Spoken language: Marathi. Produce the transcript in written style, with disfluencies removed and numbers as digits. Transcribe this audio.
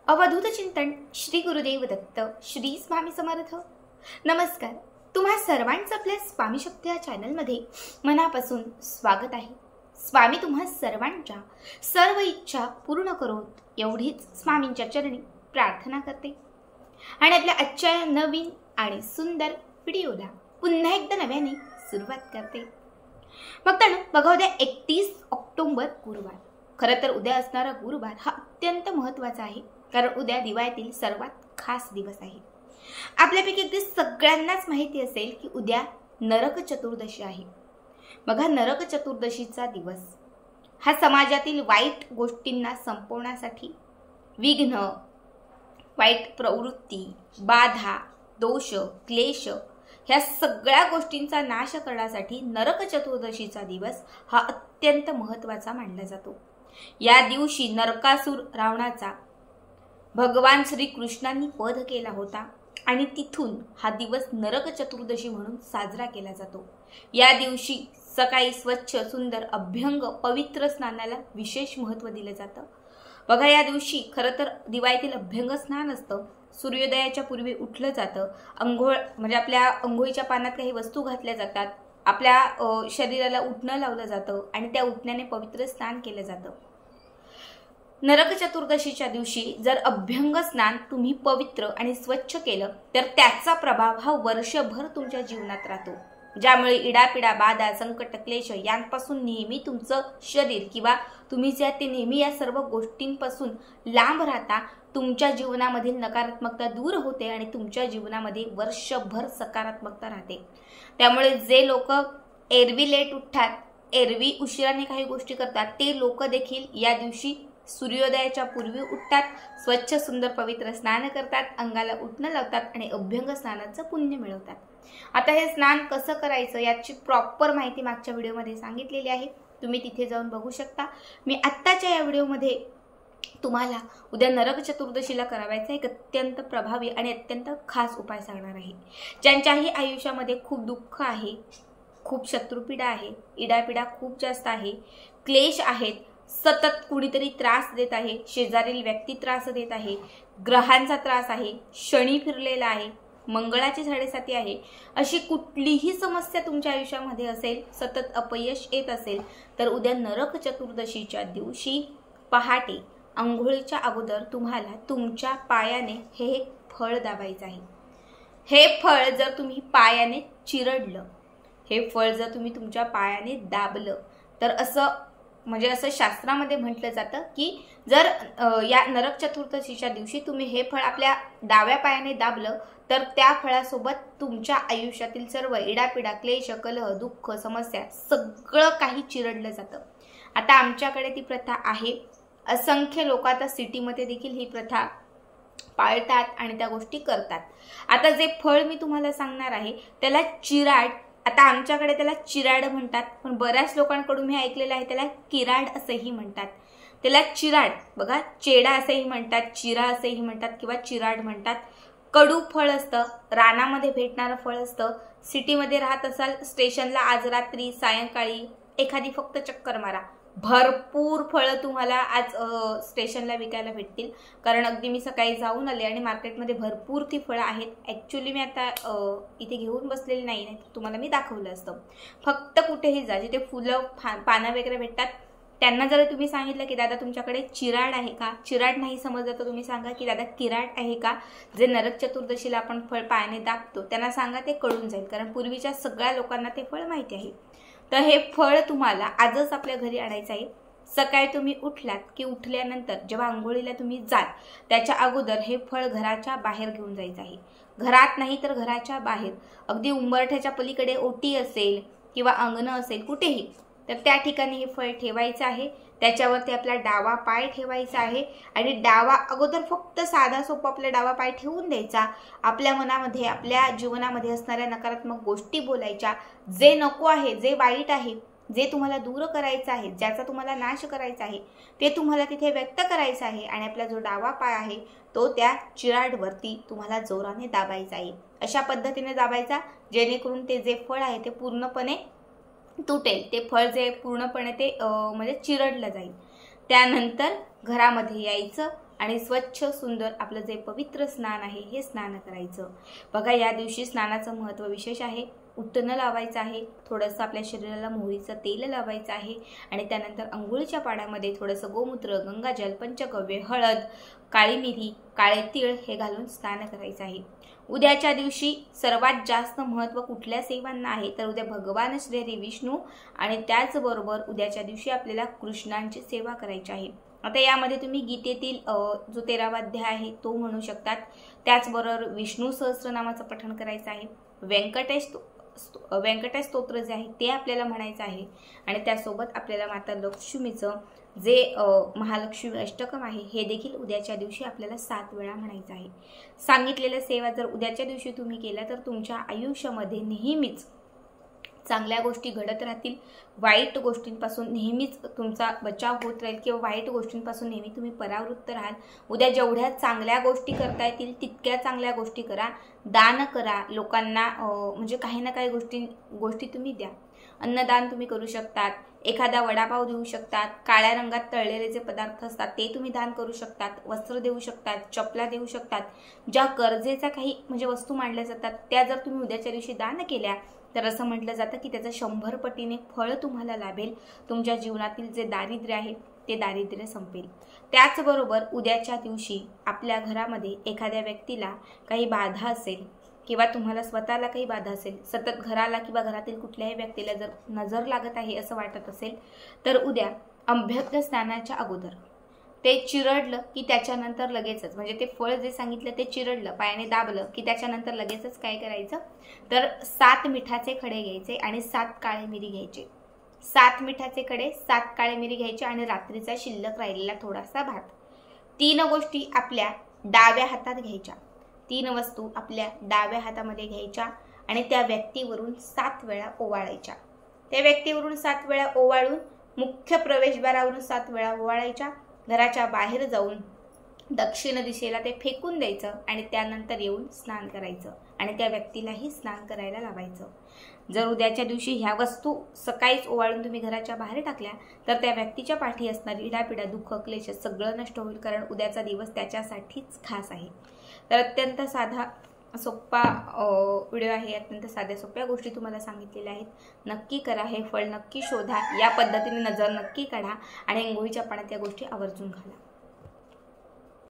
अवधूत चिंतन श्री गुरुदेव दत्त श्री स्वामी समर्थ। नमस्कार, तुम्हा सर्वांचं आपल्या स्वामी शक्ती या चॅनलमध्ये मनापासून स्वागत आहे। स्वामी तुम्हा सर्वांच्या सर्व इच्छा पूर्ण करोत एवढीच स्वामींच्या चरणी प्रार्थना करते आणि आपल्या आजच्या नवीन आणि सुंदर व्हिडिओला पुन्हा एकदा नव्याने सुरुवात करते। भक्तांनो, बघा उद्या 31 ऑक्टोबर गुरुवार। खरं तर उद्या असणारा गुरुवार हा अत्यंत महत्त्वाचा आहे, कारण उद्या दिवाळीतील सर्वात खास दिवस आहे। आपल्यापैकी अगदी सगळ्यांनाच माहिती असेल की उद्या नरक चतुर्दशी आहे। बघा, नरक चतुर्दशीचा दिवस हा समाजातील वाईट गोष्टींना संपवण्यासाठी, विघ्न, वाईट प्रवृत्ती, बाधा, दोष, क्लेश ह्या सगळ्या गोष्टींचा नाश करण्यासाठी नरक चतुर्दशीचा दिवस हा अत्यंत महत्त्वाचा मानला जातो। या दिवशी नरकासुर रावणाचा भगवान श्री कृष्णांनी वध केला होता आणि तिथून हा दिवस नरक चतुर्दशी म्हणून साजरा केला जातो। या दिवशी सकाळी स्वच्छ सुंदर अभ्यंग पवित्र स्नानाला विशेष महत्त्व दिले जातं। बघा, या दिवशी खरं तर दिवाळीतील अभ्यंग स्नान असतं। सूर्योदयाच्या पूर्वी उठलं जातं, अंघोळ म्हणजे आपल्या अंघोळीच्या पानात काही वस्तू घातल्या जातात, आपल्या शरीराला उटणं लावलं जातं आणि त्या उटण्याने पवित्र स्नान केलं जातं। नरक चतुर्दशीच्या दिवशी जर अभ्यंग स्नान तुम्ही पवित्र आणि स्वच्छ केलं तर त्याचा प्रभाव हा वर्षभर तुमच्या जीवनात राहतो, ज्यामुळे इडापिडा, बाधा, संकट, क्लेश यांपासून नेहमी तुमचं शरीर किंवा तुम्ही जे ते नेहमी या सर्व गोष्टींपासून लांब राहता। तुमच्या जीवनामधील नकारात्मकता दूर होते आणि तुमच्या जीवनामध्ये वर्षभर सकारात्मकता राहते। त्यामुळे जे लोक एरवी लेट उठतात, एरवी उशिराने काही गोष्टी करतात, ते लोक देखील या दिवशी सूर्योदयाच्या पूर्वी उठतात, स्वच्छ सुंदर पवित्र स्नान करतात, अंगाला उटणं लावतात आणि अभ्यंग स्नानाचं पुण्य मिळवतात। आता हे स्नान कसं करायचं याची प्रॉपर माहिती मागच्या व्हिडिओमध्ये सांगितलेली आहे, तुम्ही तिथे जाऊन बघू शकता। मी आत्ताच्या या व्हिडिओमध्ये तुम्हाला उद्या नरक चतुर्दशीला करावायचा एक अत्यंत प्रभावी आणि अत्यंत खास उपाय सांगणार आहे। ज्यांच्याही आयुष्यामध्ये खूप दुःख आहे, खूप शत्रुपीडा आहे, इडापिडा खूप जास्त आहे, क्लेश आहेत, सतत कुणीतरी त्रास देत आहे, शेजारील व्यक्ती त्रास देत आहे, ग्रहांचा त्रास आहे, शनी फिरलेला आहे, मंगळाची साडेसाती आहे, अशी कुठलीही समस्या तुमच्या आयुष्यामध्ये असेल, सतत अपयश येत असेल, तर उद्या नरक चतुर्दशीच्या दिवशी पहाटे अंघोळीच्या अगोदर तुम्हाला तुमच्या पायाने हे एक फळ दाबायचं आहे। हे फळ जर तुम्ही पायाने चिरडलं, हे फळ जर तुम्ही तुमच्या पायाने दाबलं तर असं शास्त्रामध्ये म्हटलं जातं की जर या नरक चतुर्दशीच्या दिवशी तुम्ही हे फळ आपल्या डाव्या पायाने दाबलं तर त्या फळासोबत तुमच्या आयुष्यातील सर्व इडापिडा, क्लेश, कलह, दुःख, समस्या सगळं काही चिरडलं जातं। आता आमच्याकडे ती प्रथा आहे, असंख्य लोक आता सिटीमध्ये देखील ही प्रथा पाळतात आणि त्या गोष्टी करतात। आता जे फळ मी तुम्हाला सांगणार आहे त्याला चिराड, आता आमच्याकडे त्याला चिराड म्हणतात, पण बऱ्याच लोकांकडून मी ऐकलेलं आहे त्याला किराड असेही म्हणतात। त्याला चिराड, बघा, चेडा असेही म्हणतात, चिरा असेही म्हणतात किंवा चिराड म्हणतात। कडू फळ असतं, रानामध्ये भेटणारं फळ असतं। सिटीमध्ये राहत असाल, स्टेशनला आज रात्री सायंकाळी एखादी फक्त चक्कर मारा, भरपूर फळं तुम्हाला आज स्टेशनला विकायला भेटतील, कारण अगदी मी सकाळी जाऊन आले आणि मार्केटमध्ये भरपूर ती फळं आहेत। ॲक्च्युली मी आता इथे घेऊन बसलेली नाही, तुम्हाला मी दाखवलं असतं। फक्त कुठेही जा, जिथे फुलं पानं वगैरे भेटतात, त्यांना जर तुम्ही सांगितलं की दादा तुमच्याकडे चिराड आहे का, चिराड नाही समजलं तर तुम्ही सांगा की दादा किराड आहे का, जे नरक चतुर्दशीला आपण फळ पायाने दाबतो, त्यांना सांगा, ते कळून जाईल, कारण पूर्वीच्या सगळ्या लोकांना ते फळ माहिती आहे। तर हे फळ तुम्हाला आजच आपल्या घरी आणायचं आहे। सकाळी तुम्ही उठलात की उठल्यानंतर जेव्हा अंघोळीला तुम्ही जाल त्याच्या अगोदर हे फळ घराच्या बाहेर घेऊन जायचं आहे। घरात नाही तर घराच्या बाहेर, अगदी उंबरठ्याच्या पलीकडे ओटी असेल किंवा अंगण असेल कुठेही, तर त्या ठिकाणी हे फळ ठेवायचं आहे। त्याच्यावरती आपला डावा पाय ठेवायचा आहे आणि डावा अगोदर फक्त साधा सोपा आपला डावा पाय ठेवून द्यायचा। आपल्या मनामध्ये, आपल्या जीवनामध्ये असणाऱ्या नकारात्मक गोष्टी बोलायच्या, जे नको आहे, जे वाईट आहे, जे तुम्हाला दूर करायचं आहे, ज्याचा तुम्हाला नाश करायचा आहे, ते तुम्हाला तिथे व्यक्त करायचं आहे आणि आपला जो डावा पाय आहे तो त्या चिराडवरती तुम्हाला जोराने दाबायचा आहे। अशा पद्धतीने दाबायचा जेणेकरून ते जे फळ आहे ते पूर्णपणे तुटेल, ते फळ जे पूर्णपणे ते म्हणजे चिरडलं जाईल। त्यानंतर घरामध्ये यायचं आणि स्वच्छ सुंदर आपलं जे पवित्र स्नान आहे हे स्नान करायचं। बघा या दिवशी स्नानाचं महत्त्व विशेष आहे। उटणं लावायचं आहे, थोडंसं आपल्या शरीराला मोहरीचं तेल लावायचं आहे आणि त्यानंतर अंघोळीच्या पाण्यामध्ये थोडंसं गोमूत्र, गंगाजल, पंचगव्य, हळद, काळी मिरी, काळे तीळ हे घालून स्नान करायचं आहे। उद्याच्या दिवशी सर्वात जास्त महत्त्व कुठल्या सेवांना आहे तर उद्या भगवान श्री हरी विष्णू आणि त्याचबरोबर उद्याच्या दिवशी आपल्याला कृष्णांची सेवा करायची आहे। आता यामध्ये तुम्ही गीतेतील जो 13वा अध्याय आहे तो म्हणू शकतात, त्याचबरोबर विष्णू सहस्रनामाचं पठण करायचं आहे, व्यंकटेश स्तोत्र जे आहे ते आपल्याला म्हणायचं आहे आणि त्यासोबत आपल्याला माता लक्ष्मीचं जे महालक्ष्मी अष्टकम आहे हे देखील उद्याच्या दिवशी आपल्याला 7 वेळा म्हणायचं आहे। सांगितलेल्या सेवा जर उद्याच्या दिवशी तुम्ही केल्या तर तुमच्या आयुष्यामध्ये नेहमीच चांगल्या गोष्टी घडत राहतील, वाईट गोष्टींपासून नेहमीच तुमचा बचाव होत राहील किंवा वाईट गोष्टींपासून नेहमी तुम्ही परावृत्त राहाल। उद्या जेवढ्या चांगल्या गोष्टी करता येतील तितक्या चांगल्या गोष्टी करा, दान करा लोकांना, म्हणजे काही ना काही गोष्टी तुम्ही द्या। अन्नदान तुम्ही करू शकतात, एखादा वडापाव देऊ शकतात, काळ्या रंगात तळलेले जे पदार्थ असतात ते तुम्ही दान करू शकतात, वस्त्र देऊ शकतात, चपला देऊ शकतात, ज्या गरजेच्या काही म्हणजे वस्तू मांडल्या जातात त्या जर तुम्ही उद्याच्या दिवशी दान केल्या तर असं म्हटलं जातं की त्याचं 100 पटीने फळ तुम्हाला लाभेल। तुमच्या जीवनातील जे दारिद्र्य आहे ते दारिद्र्य संपेल। त्याचबरोबर उद्याच्या दिवशी आपल्या घरामध्ये एखाद्या व्यक्तीला काही बाधा असेल किंवा तुम्हाला स्वतःला काही बाधा असेल, सतत घराला किंवा घरातील कुठल्याही व्यक्तीला जर नजर लागत आहे असं वाटत असेल तर उद्या अभ्यंग स्नानाच्या अगोदर ते चिरडलं की त्याच्यानंतर लगेचच, म्हणजे ते फळ जे सांगितलं ते चिरडलं, पायाने दाबलं की त्याच्यानंतर लगेचच काय करायचं तर 7 मिठाचे खडे घ्यायचे आणि 7 काळे मिरी घ्यायचे। 7 मिठाचे खडे, 7 काळे मिरी घ्यायचे आणि रात्रीचा शिल्लक राहिलेला थोडासा भात। 3 गोष्टी आपल्या डाव्या हातात घ्यायच्या, 3 वस्तू आपल्या डाव्या हातामध्ये घ्यायच्या आणि त्या व्यक्तीवरून 7 वेळा ओवाळायच्या। त्या व्यक्तीवरून 7 वेळा ओवाळून मुख्य प्रवेशद्वारावरून 7 वेळा ओवाळायच्या, घराच्या बाहेर जाऊन दक्षिण दिशेला ते फेकून द्यायचं आणि त्यानंतर येऊन स्नान करायचं आणि त्या व्यक्तीलाही स्नान करायला लावायचं। जर उद्याच्या दिवशी ह्या वस्तू सकाळीच ओवाळून तुम्ही घराच्या बाहेर टाकल्या तर त्या व्यक्तीच्या पाठी असणारी इडापिडा, दुःख, क्लेश सगळं नष्ट होईल, कारण उद्याचा दिवस त्याच्यासाठीच खास आहे। तर अत्यंत साधा सोपा व्हिडिओ आहे, अत्यंत साध्या सोप्या गोष्टी तुम्हाला सांगितलेल्या आहेत। नक्की करा, हे फळ नक्की शोधा, या पद्धतीने नजर नक्की काढा आणि अंघोळीच्या पाण्यात त्या गोष्टी आवर्जून घाला।